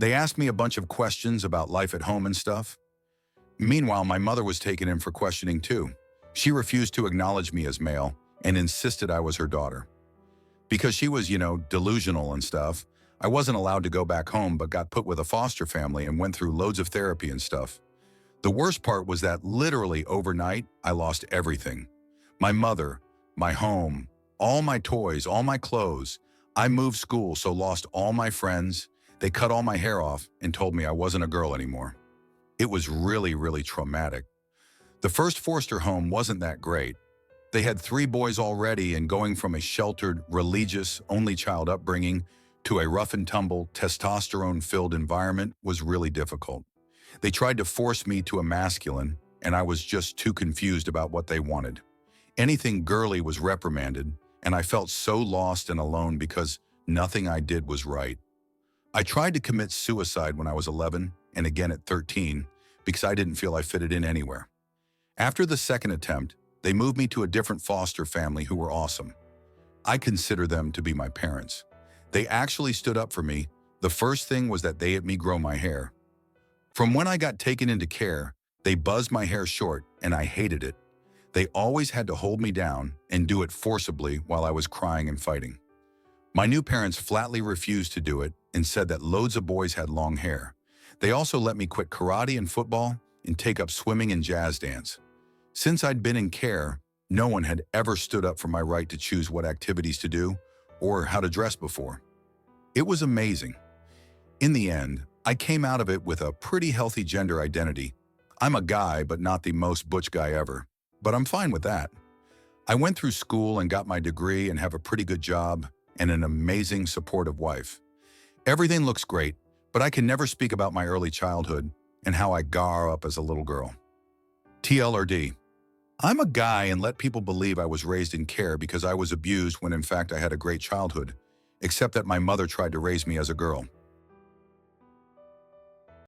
They asked me a bunch of questions about life at home and stuff. Meanwhile, my mother was taken in for questioning too. She refused to acknowledge me as male and insisted I was her daughter. Because she was, delusional and stuff, I wasn't allowed to go back home but got put with a foster family and went through loads of therapy and stuff. The worst part was that literally overnight, I lost everything. My mother, my home, all my toys, all my clothes. I moved school, so lost all my friends. They cut all my hair off and told me I wasn't a girl anymore. It was really, really traumatic. The first foster home wasn't that great. They had 3 boys already, and going from a sheltered, religious, only child upbringing to a rough and tumble, testosterone-filled environment was really difficult. They tried to force me to a masculine, and I was just too confused about what they wanted. Anything girly was reprimanded, and I felt so lost and alone because nothing I did was right. I tried to commit suicide when I was 11 and again at 13 because I didn't feel I fitted in anywhere. After the second attempt, they moved me to a different foster family who were awesome. I consider them to be my parents. They actually stood up for me. The first thing was that they let me grow my hair. From when I got taken into care, they buzzed my hair short and I hated it. They always had to hold me down and do it forcibly while I was crying and fighting. My new parents flatly refused to do it and said that loads of boys had long hair. They also let me quit karate and football and take up swimming and jazz dance. Since I'd been in care, no one had ever stood up for my right to choose what activities to do or how to dress before. It was amazing. In the end, I came out of it with a pretty healthy gender identity. I'm a guy, but not the most butch guy ever. But I'm fine with that. I went through school and got my degree and have a pretty good job and an amazing, supportive wife. Everything looks great, but I can never speak about my early childhood and how I grew up as a little girl. TLRD. I'm a guy and let people believe I was raised in care because I was abused when in fact I had a great childhood, except that my mother tried to raise me as a girl.